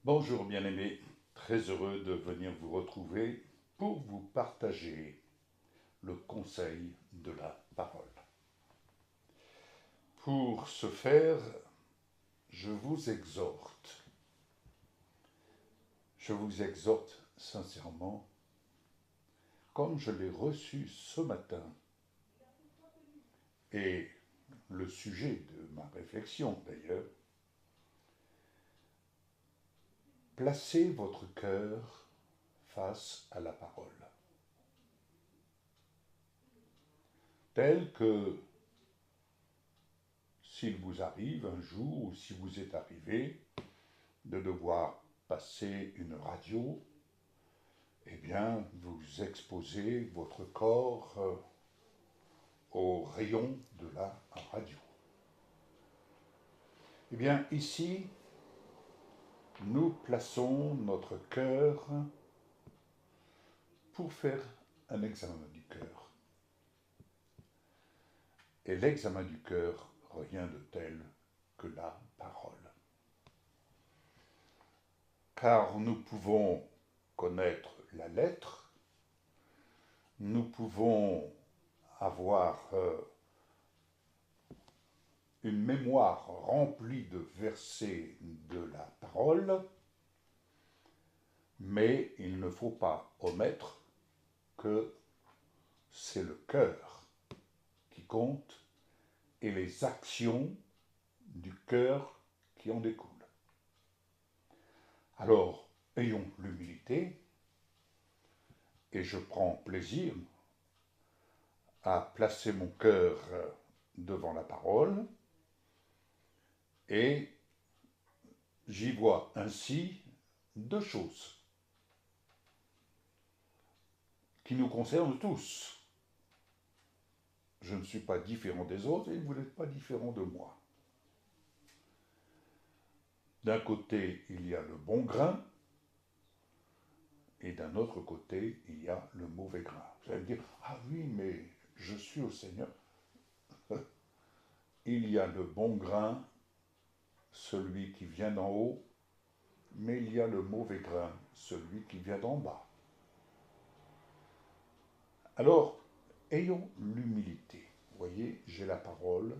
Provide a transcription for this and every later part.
Bonjour bien-aimés, très heureux de venir vous retrouver pour vous partager le conseil de la parole. Pour ce faire, je vous exhorte sincèrement, comme je l'ai reçu ce matin, et le sujet de ma réflexion d'ailleurs, placez votre cœur face à la parole, tel que s'il vous arrive un jour, ou si vous est arrivé, de devoir passer une radio, eh bien, vous exposez votre corps aux rayons de la radio. Eh bien, ici, nous plaçons notre cœur pour faire un examen du cœur. Et l'examen du cœur, rien de tel que la parole. Car nous pouvons connaître la lettre, nous pouvons avoir une mémoire remplie de versets de la parole, mais il ne faut pas omettre que c'est le cœur qui compte et les actions du cœur qui en découlent. Alors, ayons l'humilité, et je prends plaisir à placer mon cœur devant la parole, et j'y vois ainsi deux choses qui nous concernent tous. Je ne suis pas différent des autres et vous n'êtes pas différent de moi. D'un côté, il y a le bon grain, et d'un autre côté, il y a le mauvais grain. Vous allez me dire, ah oui, mais je suis au Seigneur. Il y a le bon grain, celui qui vient d'en haut, mais il y a le mauvais grain, celui qui vient d'en bas. Alors, ayons l'humilité. Vous voyez, j'ai la parole,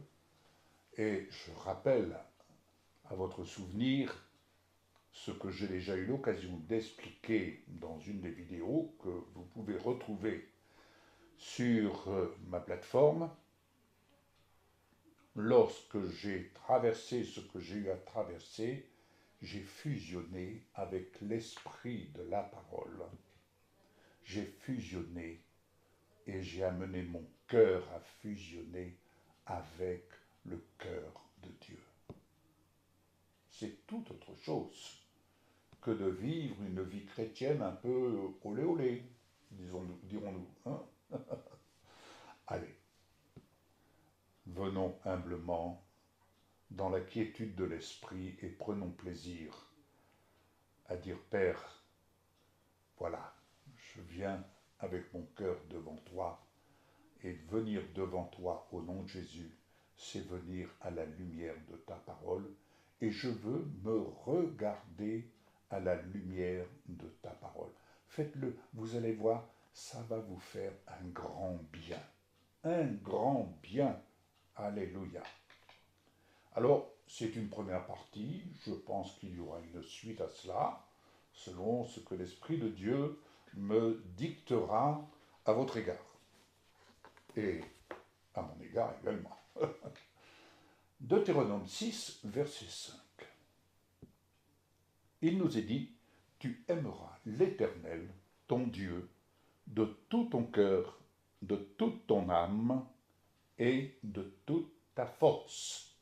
et je rappelle à votre souvenir ce que j'ai déjà eu l'occasion d'expliquer dans une des vidéos que vous pouvez retrouver sur ma plateforme. Lorsque j'ai traversé ce que j'ai eu à traverser, j'ai fusionné avec l'esprit de la parole. J'ai fusionné et j'ai amené mon cœur à fusionner avec le cœur de Dieu. C'est tout autre chose que de vivre une vie chrétienne un peu olé olé, dirons-nous. Hein. Allez, venons humblement dans la quiétude de l'esprit et prenons plaisir à dire Père, voilà, je viens avec mon cœur devant toi, et venir devant toi au nom de Jésus, c'est venir à la lumière de ta parole, et je veux me regarder à la lumière de ta parole. Faites-le, vous allez voir, ça va vous faire un grand bien. Un grand bien. Alléluia. Alors, c'est une première partie, je pense qu'il y aura une suite à cela, selon ce que l'Esprit de Dieu me dictera à votre égard, et à mon égard également. Deutéronome 6, verset 5. Il nous est dit, tu aimeras l'Éternel, ton Dieu, de tout ton cœur, de toute ton âme et de toute ta force.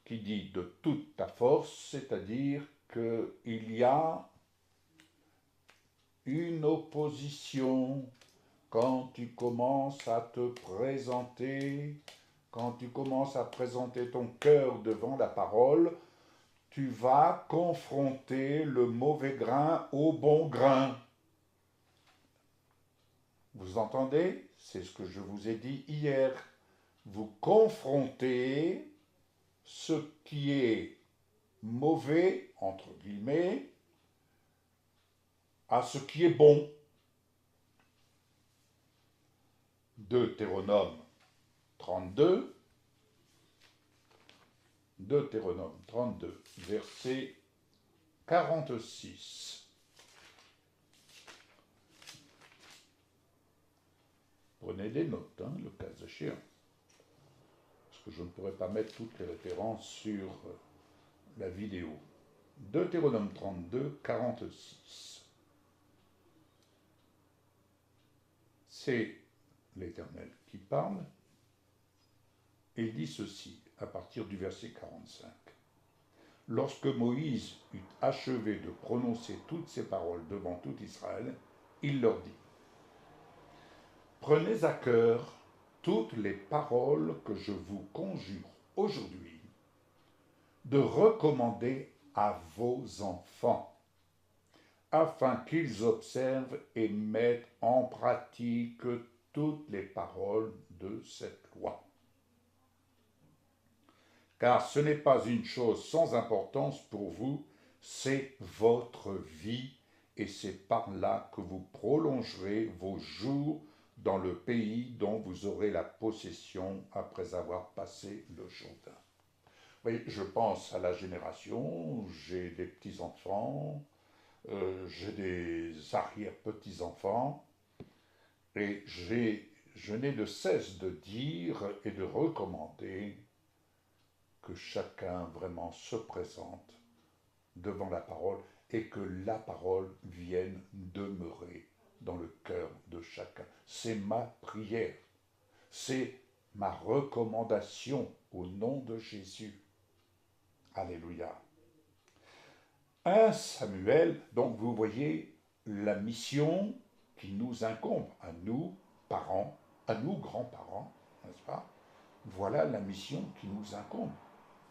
Qui dit de toute ta force, c'est-à-dire qu'il y a une opposition quand tu commences à te présenter, quand tu commences à présenter ton cœur devant la parole, tu vas confronter le mauvais grain au bon grain. Vous entendez? C'est ce que je vous ai dit hier. Vous confrontez ce qui est mauvais entre guillemets, à ce qui est bon. Deutéronome 32, verset 46. Prenez des notes, le cas échéant, parce que je ne pourrais pas mettre toutes les références sur la vidéo. Deutéronome 32, 46. C'est l'Éternel qui parle. Et il dit ceci, à partir du verset 45. Lorsque Moïse eut achevé de prononcer toutes ces paroles devant tout Israël, il leur dit, prenez à cœur toutes les paroles que je vous conjure aujourd'hui de recommander à vos enfants, afin qu'ils observent et mettent en pratique toutes les paroles de cette loi. Car ce n'est pas une chose sans importance pour vous, c'est votre vie, et c'est par là que vous prolongerez vos jours dans le pays dont vous aurez la possession après avoir passé le Jourdain. Oui, je pense à la génération, j'ai des petits-enfants, j'ai des arrière-petits-enfants, et je n'ai de cesse de dire et de recommander que chacun vraiment se présente devant la parole et que la parole vienne demeurer dans le cœur de chacun. C'est ma prière, c'est ma recommandation au nom de Jésus. Alléluia. 1 Samuel, donc vous voyez la mission qui nous incombe, à nous, parents, à nous, grands-parents, n'est-ce pas? Voilà la mission qui nous incombe.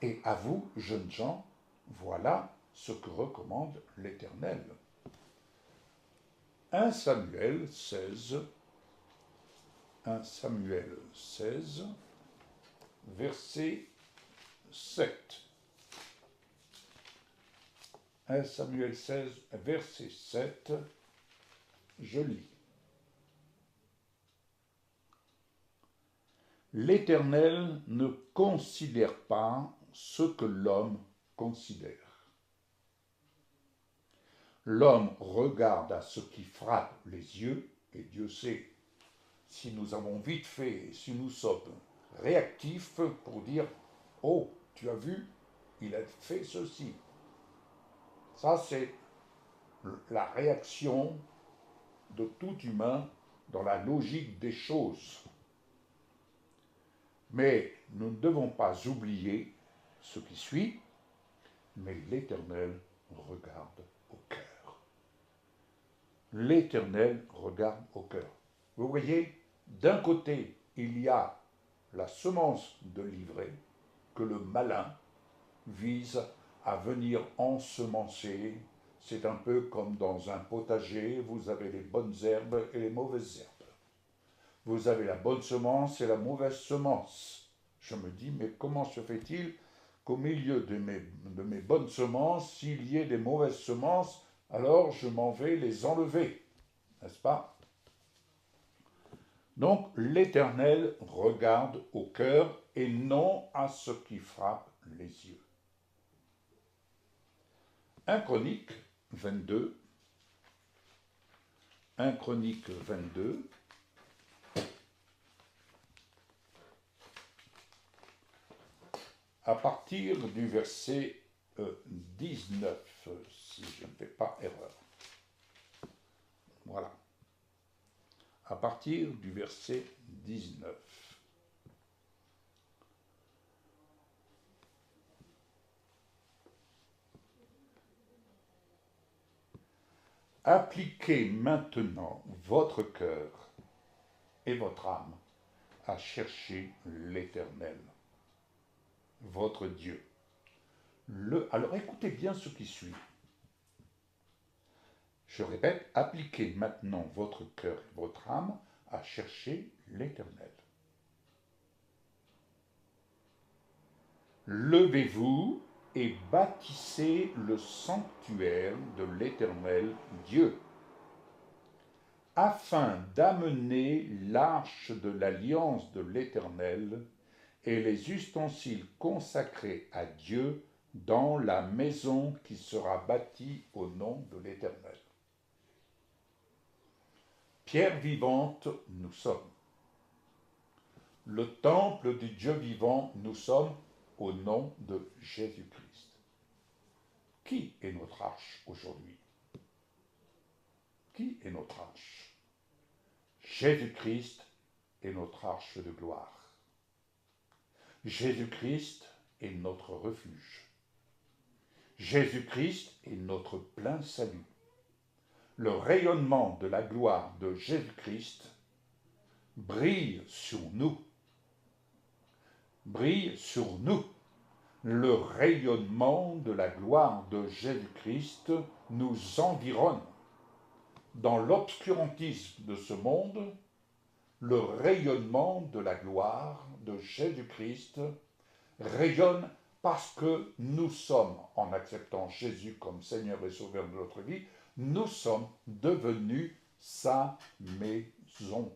Et à vous, jeunes gens, voilà ce que recommande l'Éternel. 1 Samuel 16, verset 7. 1 Samuel 16, verset 7, je lis. L'Éternel ne considère pas ce que l'homme considère. L'homme regarde à ce qui frappe les yeux, et Dieu sait si nous avons vite fait, si nous sommes réactifs pour dire « Oh, tu as vu, il a fait ceci ». Ça, c'est la réaction de tout humain dans la logique des choses. Mais nous ne devons pas oublier ce qui suit, mais l'Éternel regarde au cœur. L'Éternel regarde au cœur. Vous voyez, d'un côté, il y a la semence de l'ivraie que le malin vise à venir ensemencer. C'est un peu comme dans un potager, vous avez les bonnes herbes et les mauvaises herbes. Vous avez la bonne semence et la mauvaise semence. Je me dis, mais comment se fait-il qu'au milieu de mes bonnes semences, s'il y ait des mauvaises semences, alors je m'en vais les enlever, n'est-ce pas? Donc l'Éternel regarde au cœur et non à ce qui frappe les yeux. 1 Chronique 22, à partir du verset 19, si je ne fais pas erreur. Voilà. À partir du verset 19. Appliquez maintenant votre cœur et votre âme à chercher l'Éternel, votre Dieu. Alors écoutez bien ce qui suit. Je répète, appliquez maintenant votre cœur et votre âme à chercher l'Éternel. Levez-vous et bâtissez le sanctuaire de l'Éternel Dieu, afin d'amener l'arche de l'alliance de l'Éternel et les ustensiles consacrés à Dieu dans la maison qui sera bâtie au nom de l'Éternel. Pierre vivante, nous sommes. Le temple du Dieu vivant, nous sommes au nom de Jésus-Christ. Qui est notre arche aujourd'hui? Qui est notre arche? Jésus-Christ est notre arche de gloire. Jésus-Christ est notre refuge. Jésus-Christ est notre plein salut. Le rayonnement de la gloire de Jésus-Christ brille sur nous. Brille sur nous. Le rayonnement de la gloire de Jésus-Christ nous environne. Dans l'obscurantisme de ce monde, le rayonnement de la gloire de Jésus-Christ rayonne parce que nous sommes, en acceptant Jésus comme Seigneur et Sauveur de notre vie, nous sommes devenus sa maison.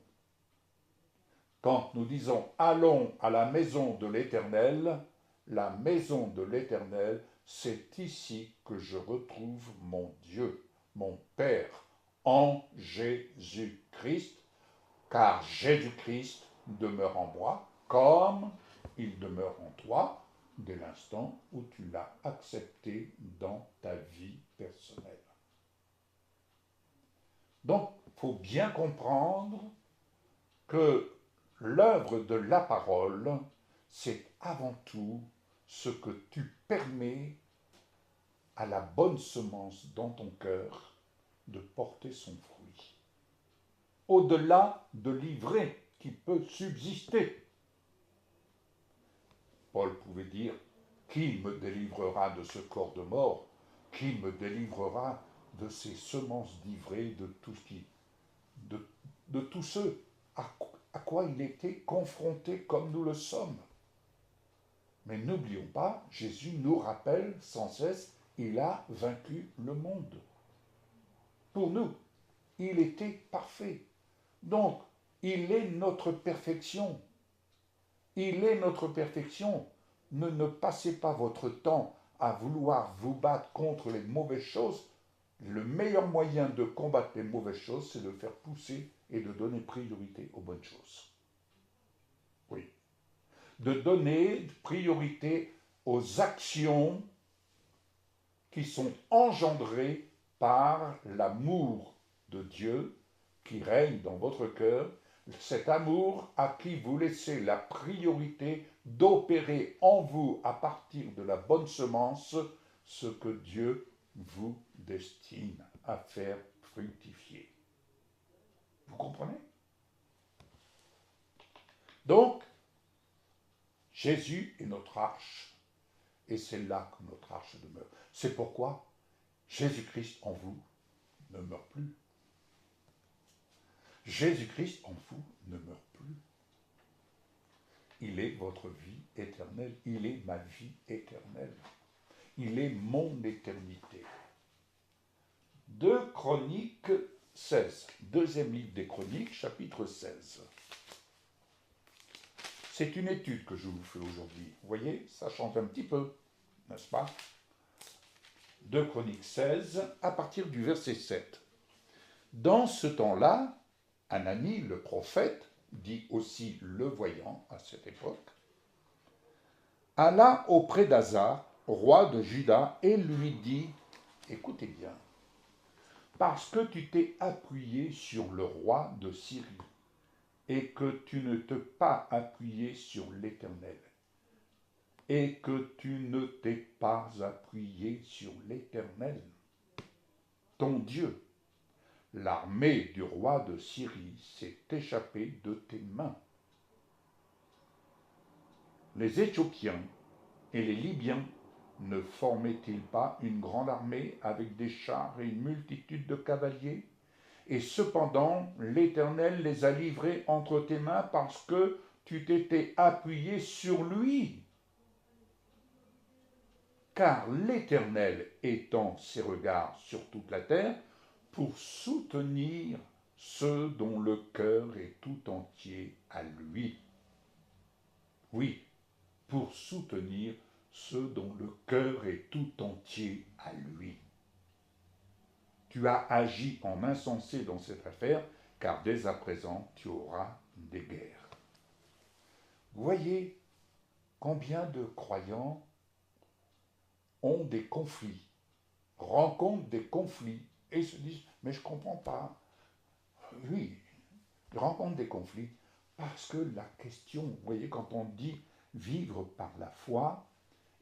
Quand nous disons « Allons à la maison de l'Éternel », la maison de l'Éternel, c'est ici que je retrouve mon Dieu, mon Père, en Jésus-Christ, car Jésus-Christ demeure en moi, comme il demeure en toi, dès l'instant où tu l'as accepté dans ta vie personnelle. Donc, il faut bien comprendre que l'œuvre de la parole, c'est avant tout ce que tu permets à la bonne semence dans ton cœur de porter son fruit. Au-delà de l'ivraie qui peut subsister. Paul pouvait dire « Qui me délivrera de ce corps de mort? Qui me délivrera de ces semences d'ivraie, de tous ceux à quoi il était confronté comme nous le sommes ?» Mais n'oublions pas, Jésus nous rappelle sans cesse, il a vaincu le monde. Pour nous, il était parfait. Donc, il est notre perfection. Il est notre perfection. Ne passez pas votre temps à vouloir vous battre contre les mauvaises choses. Le meilleur moyen de combattre les mauvaises choses, c'est de faire pousser et de donner priorité aux bonnes choses. Oui. De donner priorité aux actions qui sont engendrées par l'amour de Dieu qui règne dans votre cœur, cet amour à qui vous laissez la priorité d'opérer en vous à partir de la bonne semence ce que Dieu vous destine à faire fructifier. Vous comprenez? Donc, Jésus est notre arche, et c'est là que notre arche demeure. C'est pourquoi Jésus-Christ en vous ne meurt plus. Jésus-Christ en vous ne meurt plus. Il est votre vie éternelle. Il est ma vie éternelle. Il est mon éternité. 2 Chroniques 16. Deuxième livre des Chroniques, chapitre 16. C'est une étude que je vous fais aujourd'hui. Vous voyez, ça change un petit peu, n'est-ce pas? 2 Chroniques 16, à partir du verset 7. Dans ce temps-là, Anani, le prophète, dit aussi le voyant à cette époque, alla auprès d'Asa, roi de Juda, et lui dit, écoutez bien, parce que tu t'es appuyé sur le roi de Syrie, et que tu ne t'es pas appuyé sur l'Éternel, et que tu ne t'es pas appuyé sur l'Éternel, ton Dieu, l'armée du roi de Syrie s'est échappée de tes mains. Les Éthiopiens et les Libyens ne formaient-ils pas une grande armée avec des chars et une multitude de cavaliers? Et cependant, l'Éternel les a livrés entre tes mains parce que tu t'étais appuyé sur lui. car l'Éternel étend ses regards sur toute la terre pour soutenir ceux dont le cœur est tout entier à lui. Oui, pour soutenir ceux dont le cœur est tout entier à lui. Tu as agi en insensé dans cette affaire, car dès à présent tu auras des guerres. Vous voyez combien de croyants ont des conflits, rencontrent des conflits, et se disent « mais je ne comprends pas ». Oui, ils rencontrent des conflits parce que la question, vous voyez, quand on dit vivre par la foi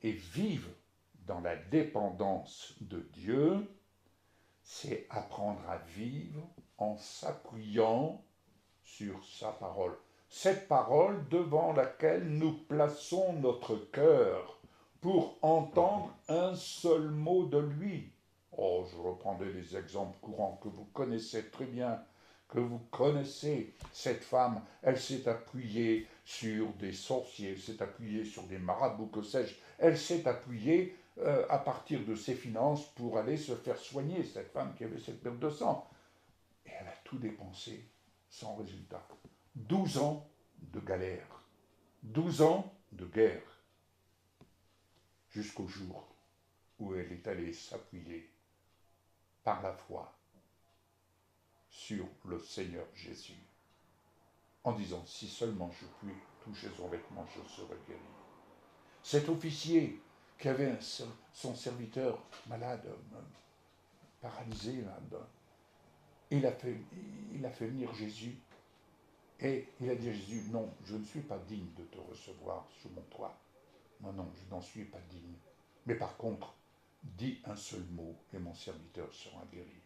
et vivre dans la dépendance de Dieu, c'est apprendre à vivre en s'appuyant sur sa parole. Cette parole devant laquelle nous plaçons notre cœur pour entendre un seul mot de lui. Oh, je reprendrai des exemples courants que vous connaissez très bien, que vous connaissez. Cette femme, elle s'est appuyée sur des sorciers, elle s'est appuyée sur des marabouts, que sais-je. Elle s'est appuyée à partir de ses finances pour aller se faire soigner, cette femme qui avait cette perte de sang. Et elle a tout dépensé sans résultat. 12 ans de galère, 12 ans de guerre, jusqu'au jour où elle est allée s'appuyer par la foi sur le Seigneur Jésus, en disant, si seulement je puis toucher son vêtement, je serai guéri. Cet officier qui avait son serviteur malade, paralysé, il a fait venir Jésus, et il a dit à Jésus, non, je ne suis pas digne de te recevoir sous mon toit. Non, je n'en suis pas digne. Mais par contre, dis un seul mot et mon serviteur sera guéri.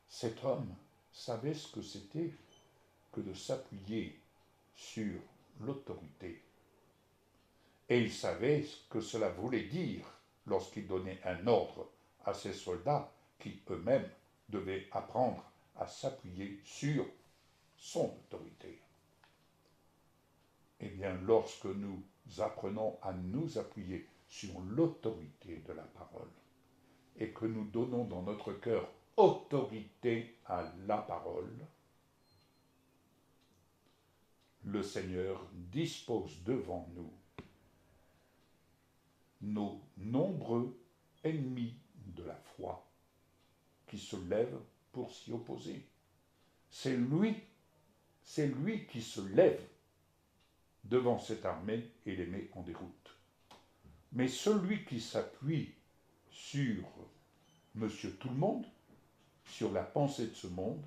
Cet homme savait ce que c'était que de s'appuyer sur l'autorité. Et il savait ce que cela voulait dire lorsqu'il donnait un ordre à ses soldats qui eux-mêmes devaient apprendre à s'appuyer sur son autorité. Eh bien, lorsque nous apprenons à nous appuyer sur l'autorité de la parole et que nous donnons dans notre cœur autorité à la parole, le Seigneur dispose devant nous nos nombreux ennemis de la foi qui se lèvent pour s'y opposer. C'est lui qui se lève devant cette armée et les met en déroute. Mais celui qui s'appuie sur Monsieur Tout-le-Monde, sur la pensée de ce monde,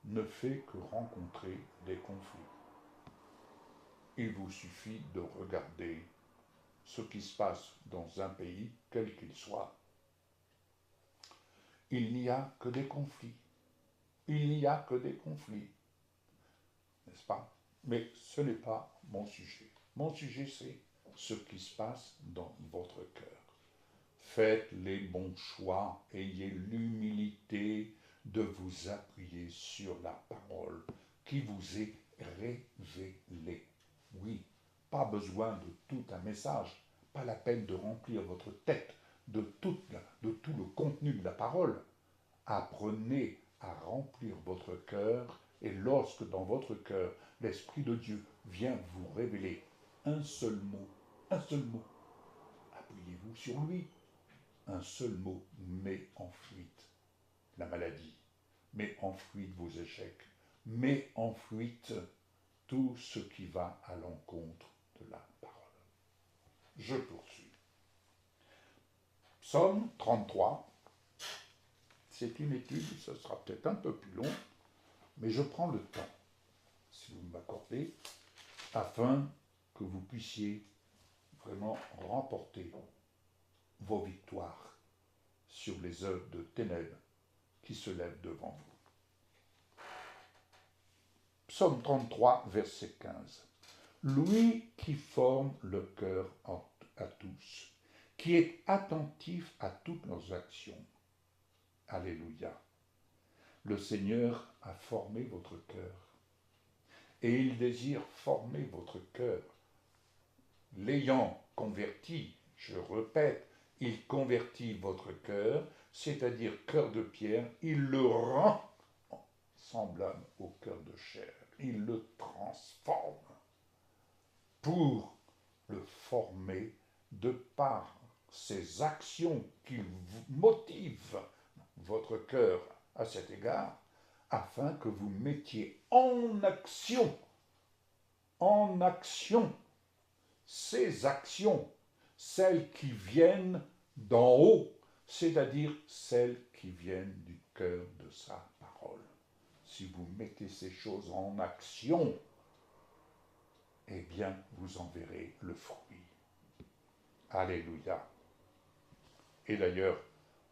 ne fait que rencontrer des conflits. Il vous suffit de regarder ce qui se passe dans un pays, quel qu'il soit. Il n'y a que des conflits. Il n'y a que des conflits. N'est-ce pas? Mais ce n'est pas mon sujet. Mon sujet, c'est ce qui se passe dans votre cœur. Faites les bons choix, ayez l'humilité de vous appuyer sur la parole qui vous est révélée. Oui, pas besoin de tout un message, pas la peine de remplir votre tête de tout le contenu de la parole. Apprenez à remplir votre cœur, et lorsque dans votre cœur, l'Esprit de Dieu vient vous révéler un seul mot, appuyez-vous sur lui. Un seul mot met en fuite la maladie, met en fuite vos échecs, met en fuite tout ce qui va à l'encontre de la parole. Je poursuis. Psaume 33, c'est une étude, ce sera peut-être un peu plus long, mais je prends le temps, si vous m'accordez, afin que vous puissiez vraiment remporter vos victoires sur les œuvres de ténèbres qui se lèvent devant vous. Psaume 33, verset 15. Lui qui forme le cœur à tous, qui est attentif à toutes nos actions. Alléluia. Le Seigneur a formé votre cœur et il désire former votre cœur. L'ayant converti, Je répète, il convertit votre cœur, c'est-à-dire cœur de pierre, il le rend semblable au cœur de chair. Il le transforme pour le former de par ces actions qui motivent votre cœur à cet égard, afin que vous mettiez en action, ces actions, celles qui viennent d'en haut, c'est-à-dire celles qui viennent du cœur de sa parole. Si vous mettez ces choses en action, eh bien, vous en verrez le fruit. Alléluia. Et d'ailleurs,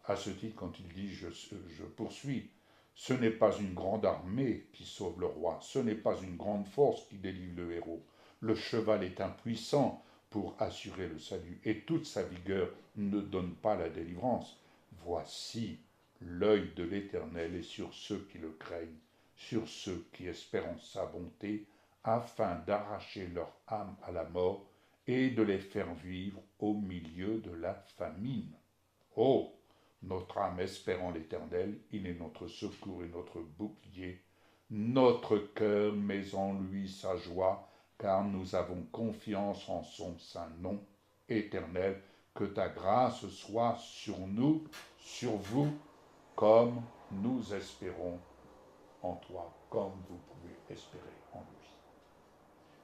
à ce titre, quand il dit je poursuis, ce n'est pas une grande armée qui sauve le roi, ce n'est pas une grande force qui délivre le héros. Le cheval est impuissant pour assurer le salut, et toute sa vigueur ne donne pas la délivrance. Voici, l'œil de l'Éternel est sur ceux qui le craignent, sur ceux qui espèrent en sa bonté, afin d'arracher leur âme à la mort et de les faire vivre au milieu de la famine. Oh, notre âme espère en l'Éternel, il est notre secours et notre bouclier. Notre cœur met en lui sa joie, car nous avons confiance en son saint nom. Éternel, que ta grâce soit sur nous, sur vous, comme nous espérons en toi, comme vous pouvez espérer en lui.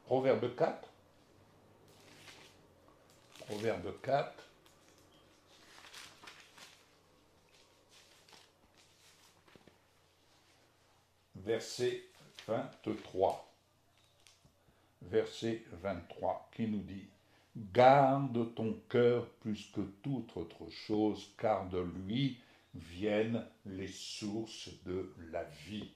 Proverbe 4. Proverbe 4. Verset 23. Verset 23 qui nous dit « Garde ton cœur plus que toute autre chose, car de lui viennent les sources de la vie. »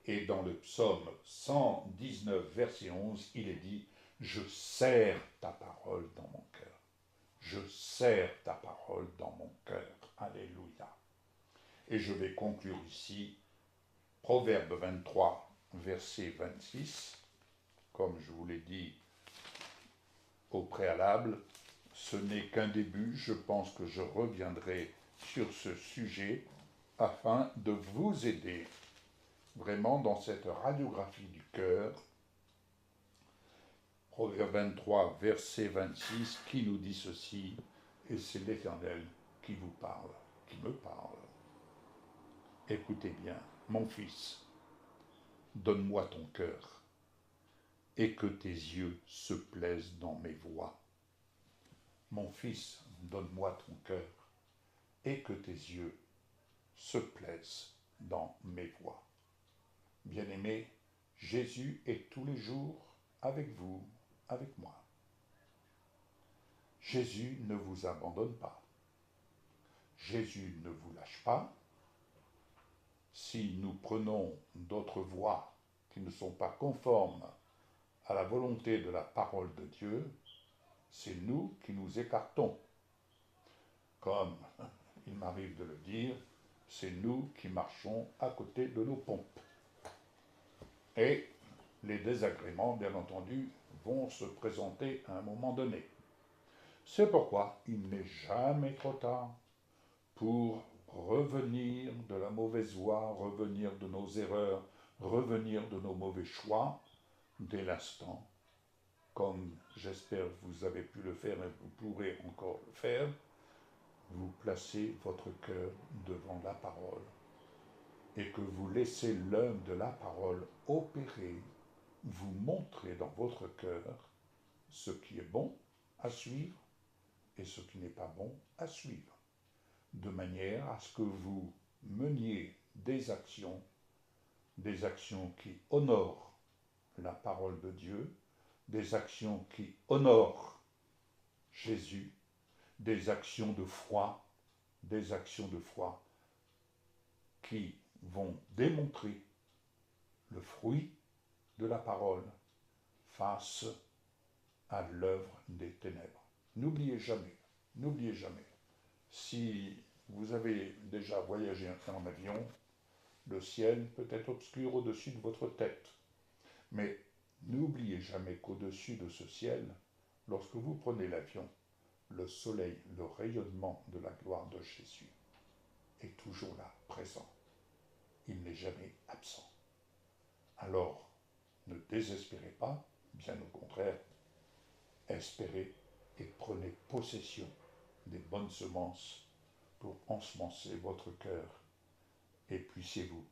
Et dans le psaume 119, verset 11, il est dit « Je serre ta parole dans mon cœur. Je serre ta parole dans mon cœur. » Alléluia. Et je vais conclure ici, Proverbe 23, verset 26, comme je vous l'ai dit au préalable, ce n'est qu'un début, je pense que je reviendrai sur ce sujet afin de vous aider vraiment dans cette radiographie du cœur. Proverbe 23, verset 26, qui nous dit ceci, et c'est l'Éternel qui vous parle, qui me parle. Écoutez bien, mon fils, donne-moi ton cœur, et que tes yeux se plaisent dans mes voies. Mon fils, donne-moi ton cœur, et que tes yeux se plaisent dans mes voies. Bien-aimés, Jésus est tous les jours avec vous, avec moi. Jésus ne vous abandonne pas. Jésus ne vous lâche pas. Si nous prenons d'autres voies qui ne sont pas conformes à la volonté de la parole de Dieu, c'est nous qui nous écartons. Comme il m'arrive de le dire, c'est nous qui marchons à côté de nos pompes. Et les désagréments, bien entendu, vont se présenter à un moment donné. C'est pourquoi il n'est jamais trop tard pour revenir de la mauvaise voie, revenir de nos erreurs, revenir de nos mauvais choix, dès l'instant, comme j'espère que vous avez pu le faire et vous pourrez encore le faire, vous placez votre cœur devant la parole et que vous laissez l'œuvre de la parole opérer, vous montrer dans votre cœur ce qui est bon à suivre et ce qui n'est pas bon à suivre, de manière à ce que vous meniez des actions qui honorent la parole de Dieu, des actions qui honorent Jésus, des actions de foi qui vont démontrer le fruit de la parole face à l'œuvre des ténèbres. N'oubliez jamais, si vous avez déjà voyagé en avion, le ciel peut être obscur au-dessus de votre tête. Mais n'oubliez jamais qu'au-dessus de ce ciel, lorsque vous prenez l'avion, le soleil, le rayonnement de la gloire de Jésus est toujours là, présent. Il n'est jamais absent. Alors, ne désespérez pas, bien au contraire, espérez et prenez possession des bonnes semences pour ensemencer votre cœur et puissiez-vous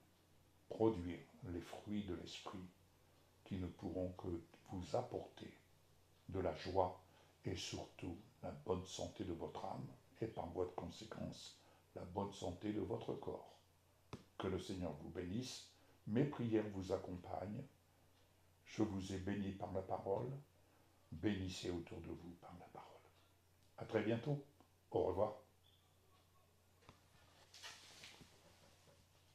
produire les fruits de l'esprit qui ne pourront que vous apporter de la joie et surtout la bonne santé de votre âme et par voie de conséquence la bonne santé de votre corps. Que le Seigneur vous bénisse, mes prières vous accompagnent, je vous ai béni par la parole, bénissez autour de vous par la parole. À très bientôt, au revoir.